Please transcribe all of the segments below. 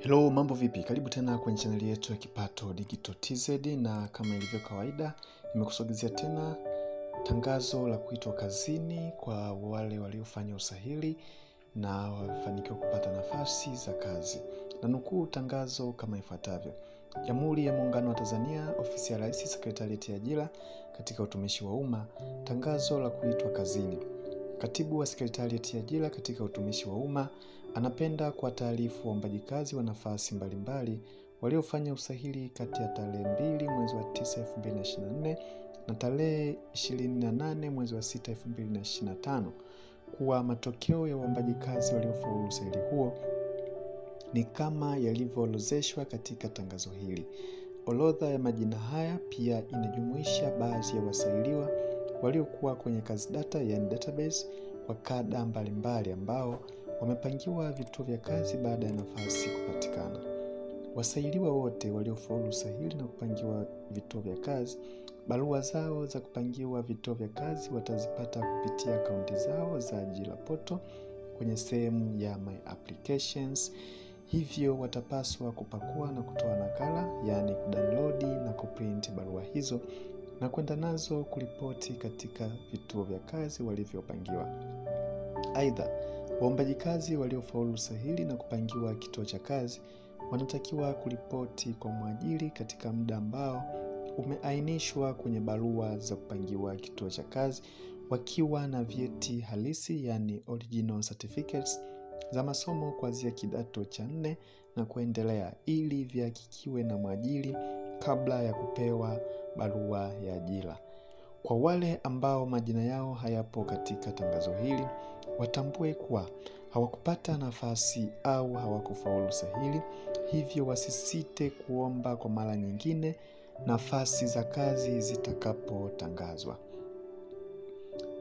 Hello, mambo vipi? Karibu tena kwenye channel yetu ya Kipato Digital TZ, na kama ilivyo kawaida nimekusogezea tena tangazo la kuitwa kazini kwa wale waliofanya usahili na wafanikiwa kupata nafasi za kazi. Na nukuu tangazo kama ifuatavyo: Jamhuri ya Muungano wa Tanzania, Ofisi ya Rais, Sekretarieti ya Ajira katika Utumishi wa Umma, tangazo la kuitwa kazini. Katibu wa Sekretarieti ya Ajira katika Utumishi wa Umma anapenda kuwataarifu waombaji kazi wa nafasi mbalimbali waliofanya usahili kati ya tarehe 2 mwezi wa 9 2024 na tarehe 28 mwezi wa 6 2025 kuwa matokeo ya waombaji kazi waliofaulu usahili huo ni kama yalivyoorodheshwa katika tangazo hili. Orodha ya majina haya pia inajumuisha baadhi ya wasailiwa waliokuwa kwenye kazi data, yani database, kwa kada mbalimbali ambao wamepangiwa vituo vya kazi baada ya nafasi kupatikana. Wasailiwa wote waliofaulu usahili na kupangiwa vituo vya kazi, barua zao za kupangiwa vituo vya kazi watazipata kupitia akaunti zao za ajira poto kwenye sehemu ya my applications. Hivyo watapaswa kupakua na kutoa nakala, yani kudownload na kuprint barua hizo na kwenda nazo kuripoti katika vituo vya kazi walivyopangiwa. Aidha, waombaji kazi waliofaulu usahili na kupangiwa kituo cha kazi wanatakiwa kuripoti kwa mwajiri katika muda ambao umeainishwa kwenye barua za kupangiwa kituo cha kazi, wakiwa na vyeti halisi, yani original certificates za masomo kuanzia kidato cha 4 na kuendelea, ili vihakikiwe na mwajiri kabla ya kupewa barua ya ajira. Kwa wale ambao majina yao hayapo katika tangazo hili, watambue kuwa hawakupata nafasi au hawakufaulu usahili, hivyo wasisite kuomba kwa mara nyingine nafasi za kazi zitakapotangazwa.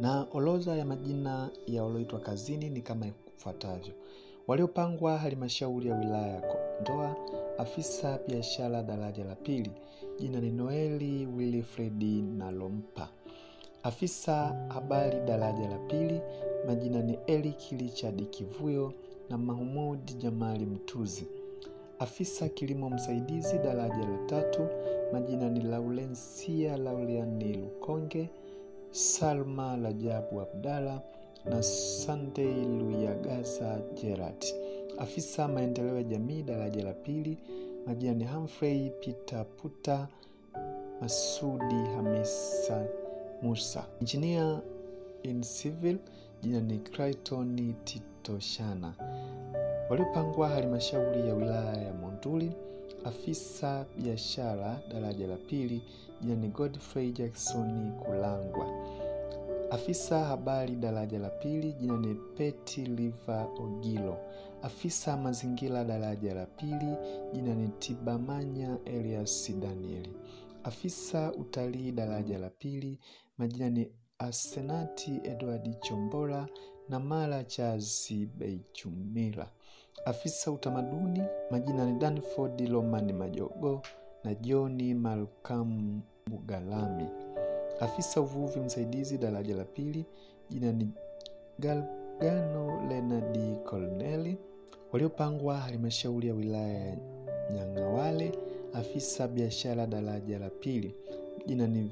Na orodha ya majina ya walioitwa kazini ni kama ifuatavyo: waliopangwa halmashauri ya wilaya ya Kondoa, afisa biashara daraja la pili, jina ni Noeli Wilfredi Nalompa. Afisa habari daraja la pili, majina ni Eric Richard Kivuyo na Mahmud Jamali Mtuzi. Afisa kilimo msaidizi daraja la tatu, majina ni Laurencia Lauliani Lukonge, Salma Rajabu Abdalla na Sunday Luyagaza Gerard. Afisa maendeleo ya jamii daraja la pili, majina ni Humphrey Peter Puta Masudi Hamisa Musa. Engineer in civil, jina ni Clayton Titoshana. Waliopangwa halmashauri ya wilaya ya Monduli, afisa biashara daraja la pili, jina ni Godfrey Jackson Kulangwa. Afisa habari daraja la pili, jina ni Peti Liva Ogilo. Afisa mazingira daraja la pili, jina ni Tibamanya Elias Danieli. Afisa utalii daraja la pili, majina ni Asenati Edward Chombora na Mara Chazi Beichumila. Afisa utamaduni, majina ni Danford Roman Majogo na Johnny Malcolm Bugalami. Afisa uvuvi msaidizi daraja la pili, jina ni Galgano Leonard Colonel. Waliopangwa halmashauri ya wilaya ya Nyang'awale, afisa biashara daraja la pili, jina ni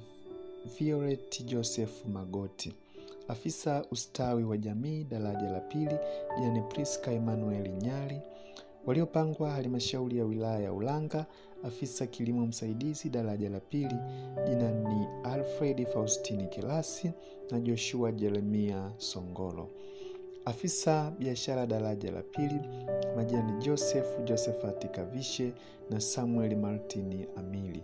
Violet Joseph Magoti. Afisa ustawi wa jamii daraja la pili, jina ni Priska Emmanuel Nyali. Waliopangwa halmashauri ya wilaya ya Ulanga, afisa kilimo msaidizi daraja la pili, jina ni Alfred Faustini Kilasi na Joshua Jeremia Songolo. Afisa biashara daraja la pili, majina ni Josephat Kavishe na Samuel Martini Amili.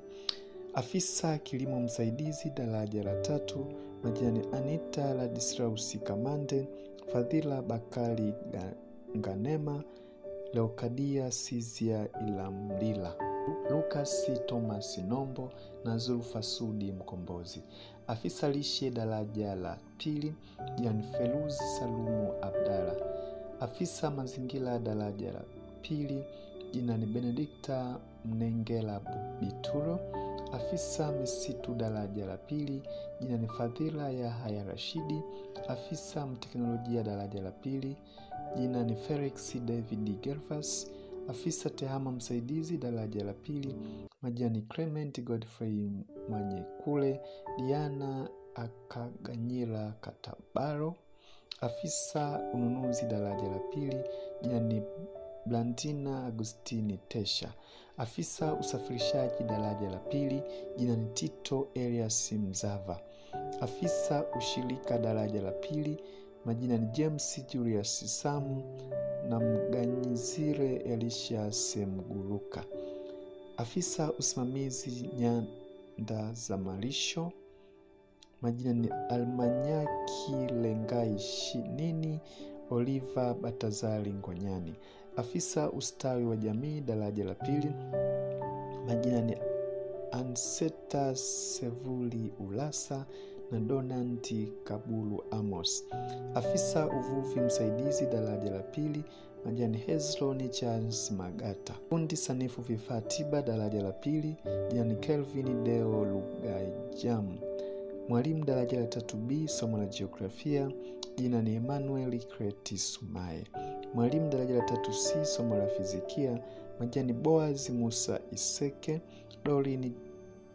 Afisa kilimo msaidizi daraja la tatu, majina ni Anita Ladislaus Kamande, Fadhila Bakari Nganema, Leokadia Sizia Ilamlila, Lucas Thomas Nombo na Zulfa Sudi Mkombozi. Afisa lishe daraja la pili, Jan Feruzi Salumu Abdalla. Afisa mazingira daraja la pili, jina ni Benedicta Mnengela Bituro. Afisa misitu daraja la pili, jina ni Fadhila Yahya Rashidi. Afisa mteknolojia daraja la pili, jina ni Felix David Gervas. Afisa tehama msaidizi daraja la pili, majina ni Clement Godfrey Mwanyekule, Diana Akaganyila Katabaro. Afisa ununuzi daraja la pili, jina ni Blantina Agustini Tesha. Afisa usafirishaji daraja la pili, jina ni Tito Elias Mzava. Afisa ushirika daraja la pili, majina ni James Julius Samu na Mganyizire Elisha Semguruka. Afisa usimamizi nyanda za malisho, majina ni Almanyaki Lengai Shinini Oliver Batazali Ngonyani. Afisa ustawi wa jamii daraja la pili, majina ni Anseta Sevuli Ulasa na Donanti Kabulu Amos. Afisa uvuvi msaidizi daraja la pili, majina ni Hezloni Charles Magata. Fundi sanifu vifaa tiba daraja la pili, jina ni Kelvin Deo Lugajam. Mwalimu daraja la 3B somo la jiografia, jina ni Emmanuel Kreti Sumaye. Mwalimu daraja la 3C somo la fizikia, majina ni Boaz Musa Iseke, Dorini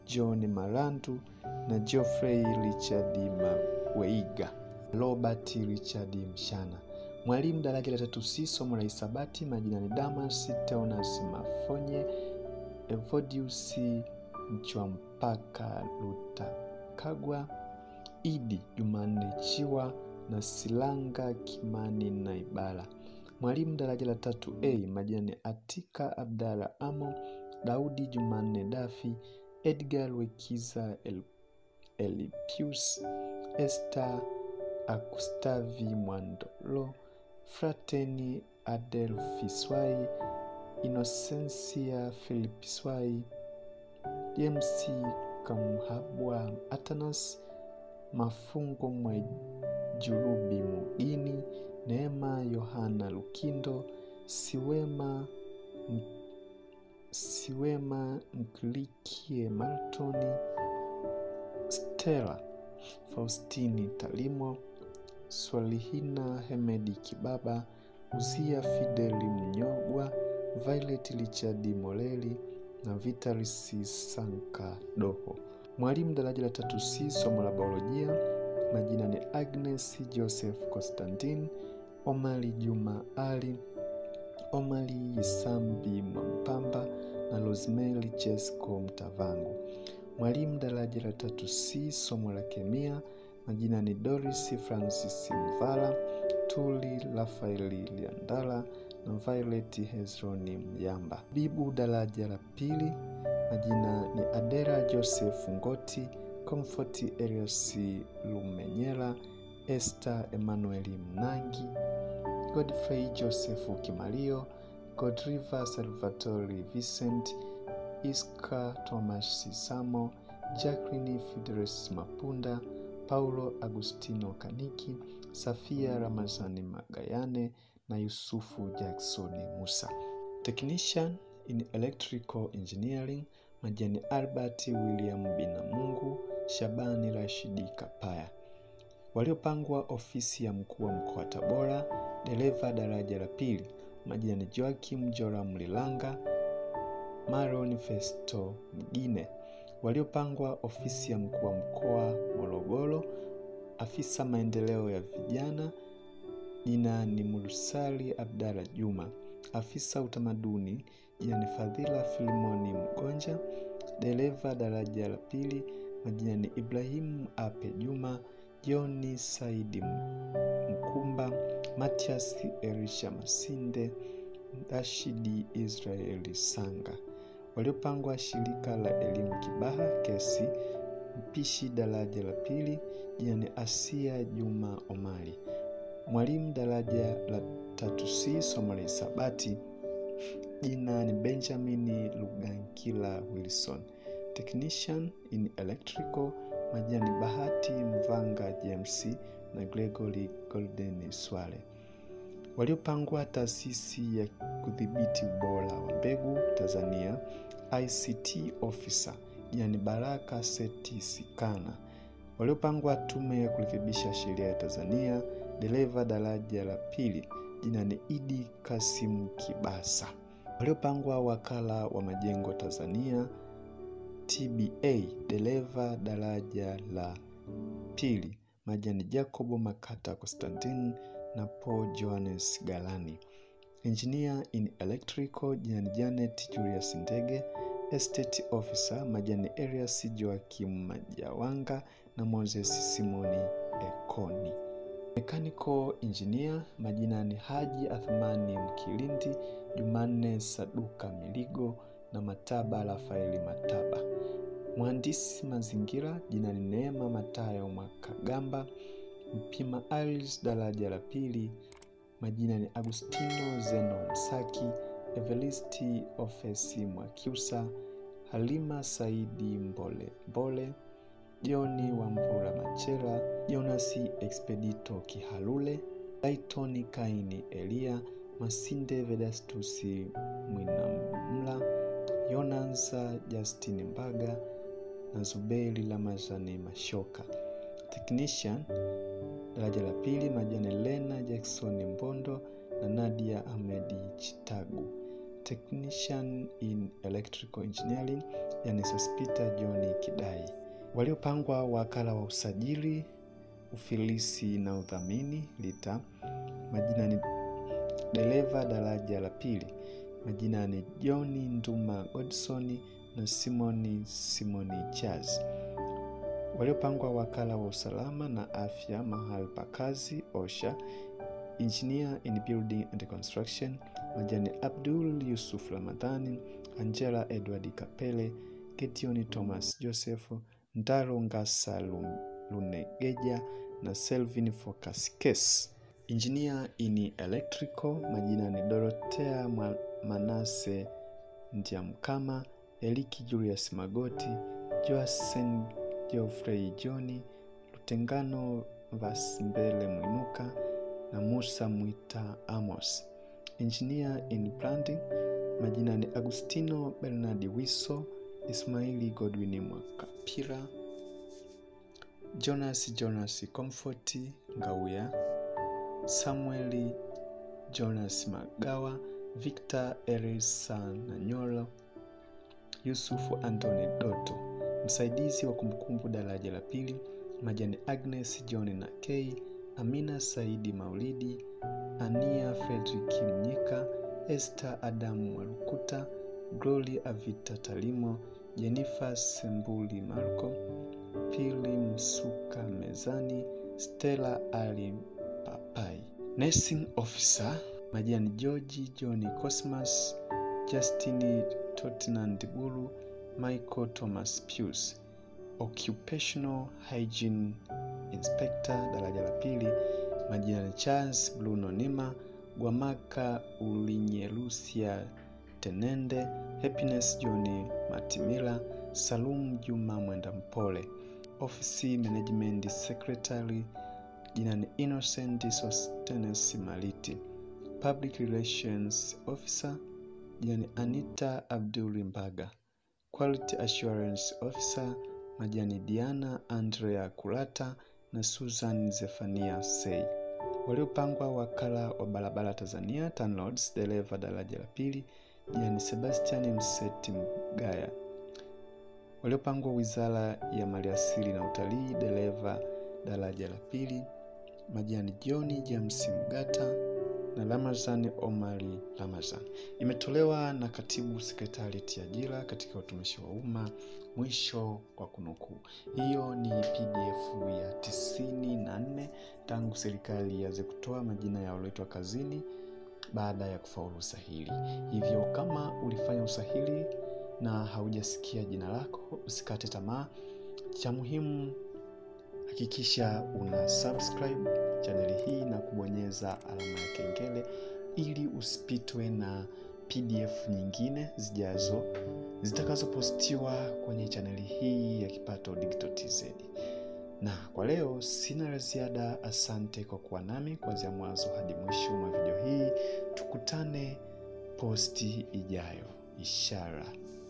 John Marandu na Geoffrey Richard Maweiga, Robert Richard Mshana. Mwalimu daraja la 3C somo la hisabati, majina ni Damas Teonas Mafonye, Evodius Mchwampaka Lutakagwa, Idi Jumanne Chiwa na Silanga Kimani na Ibala. Mwalimu daraja la 3A, majina ni Atika Abdalla Amo, Daudi Jumanne Dafi, Edgar Wekiza Elipius, Esther Akustavi Mwandolo, Frateni Adelfi Swai, Inocencia Philip Swai, James Kamhabwa Atanas, Mafungo Mwejurubi Mugini, Neema Yohana Lukindo, Siwema Nklikie Martoni, Stella Faustini Talimo, Swalihina Hemedi Kibaba, Uzia Fideli Mnyogwa, Violet Richard Moleli na Vitalis Sanka Doho. Mwalimu daraja la 3C somo la biolojia, majina ni Agnes Joseph Constantine, Omali Juma Ali, Omali Isambi Mwampamba na Rosemary Chesko Mtavangu. Mwalimu daraja la 3C somo la kemia, majina ni Doris Francis Mvala, Tuli Rafaeli Liandala na Violet Hezroni Myamba. Bibu daraja la pili, majina ni Adera Joseph Ngoti, Comfort Elias Lumenyela, Esther Emmanuel Mnangi, Godfrey Joseph Kimalio, Godriva Salvatore Vincent, Iska Thomas Sisamo, Jacqueline Fidelis Mapunda, Paulo Agustino Kaniki, Safia Ramazani Magayane na Yusufu Jackson Musa. Technician in Electrical Engineering, majani Albert William Binamungu, Shabani Rashidi Kapaya. Waliopangwa ofisi ya mkuu wa mkoa Tabora, dereva daraja la pili, majina ni Joakim Joram Lilanga, Maron Festo Mgine. Waliopangwa ofisi ya mkuu wa mkoa Morogoro, afisa maendeleo ya vijana, jina ni Mursali Abdalla Juma. Afisa utamaduni, jina ni Fadhila Filimoni Mgonja. Dereva daraja la pili, majina ni Ibrahimu Ape Juma, Joni Saidi Mkumba, Matias Elisha Masinde, Rashidi Israeli Sanga. Waliopangwa shirika la elimu Kibaha Kesi, mpishi daraja la pili, jina ni Asia Juma Omari. Mwalimu daraja la 3C somo la hisabati, jina ni Benjamin Lugankila Wilson. Technician in Electrical, majina ni Bahati Mvanga James na Gregory Golden Swale. Waliopangwa taasisi ya kudhibiti ubora wa mbegu Tanzania, ICT Officer, jina ni Baraka Seti Sikana. Waliopangwa tume ya kurekebisha sheria ya Tanzania, dereva daraja la pili, jina ni Idi Kasim Kibasa. Waliopangwa wakala wa majengo Tanzania TBA, dereva daraja la pili Majani Jacobo Makata Constantine na Paul Johannes Galani. Engineer in Electrical Jinani Janet Julius Ndege. Estate Officer Majani Arias Joakim Majawanga na Moses Simoni Ekoni. Mechanical Engineer majina ni Haji Athmani Mkilindi, Jumanne Saduka Miligo na Mataba Rafaeli Mataba. Mhandisi mazingira jina ni Neema Matayo Makagamba. Mpima Alice daraja la pili majina ni Agustino Zeno Msaki. Evelisti Ofesi Mwakiusa. Halima Saidi Mbole. Joni Wambura Machela. Jonasi Expedito Kihalule. Laitoni Kaini Elia. Masinde Vedastusi Mwinamla. Yonanza Justine Mbaga na Zubeli Lamazani Mashoka. Technician daraja la pili majani Lena Jackson Mbondo na Nadia Ahmedi Chitagu. Technician in Electrical Engineering yani Sospita Johnny Kidai. Waliopangwa wakala wa usajili, ufilisi na udhamini LITA majina ni dereva daraja la pili majina ni Johnny Nduma Godson na Simoni Chaz. Waliopangwa wakala wa usalama na afya mahali pa kazi OSHA. Engineer in Building and Construction majani Abdul Yusuf Ramadhani, Angela Edward Kapele, Gideon Thomas Joseph, Ndaro Ngasa Lunegeja na Selvin Focus Case. Engineer in Electrical majina ni Dorothea Manase Ndiamkama, Eliki Julius Magoti, Joasen Geoffrey Johnny, Lutengano Vasimbele Mwinuka na Musa Mwita Amos. Engineer in Branding majina ni Agustino Bernardi Wiso, Ismaili Godwin Mwakapira, Jonas Comfort Ngauya, Samueli Jonas Magawa, Victor Elisa Nanyolo, Yusufu Anthony Doto. Msaidizi wa kumbukumbu daraja la pili majani Agnes John na K, Amina Saidi Maulidi, Ania Frederick Mnyika, Esther Adamu Walukuta, Glory Avita Talimo, Jennifer Sembuli Marco, Pili Msuka Mezani, Stella Ali Papai. Nursing Officer majani George Johnny Cosmas, Justini Tottenham Dibulu, Michael Thomas Pius. Occupational Hygiene Inspector daraja la pili majina ni Charles Bruno Nima, Gwamaka Ulinyelusia Tenende, Happiness Johnny Matimila, Salum Juma Mwenda Mpole. Office Management Secretary jina ni Innocent Sostenes Maliti. Public Relations Officer jina ni Anita Abdul Mbaga. Quality Assurance Officer majani Diana Andrea Kulata na Susan Zefania Sei. Waliopangwa wakala wa barabara Tanzania TANROADS dereva daraja la pili jina Sebastian Mseti Mgaya. Waliopangwa wizara ya maliasili na utalii dereva daraja la pili majani John James Mgata na Ramazani Omari Ramazan. Imetolewa na Katibu Sekretariat ya Ajira katika utumishi wa umma. Mwisho kwa kunukuu. Hiyo ni PDF ya 94 tangu serikali ianze kutoa majina ya walioitwa kazini baada ya kufaulu usahili. Hivyo kama ulifanya usahili na haujasikia jina lako, usikate tamaa. Cha muhimu hakikisha una subscribe channel hii na kubonyeza alama ya kengele ili usipitwe na PDF nyingine zijazo zitakazopostiwa kwenye channel hii ya Kipato Digital TZ. Na kwa leo sina la ziada. Asante kwa kuwa nami kuanzia mwanzo hadi mwisho wa video hii. Tukutane posti ijayo. Ishara.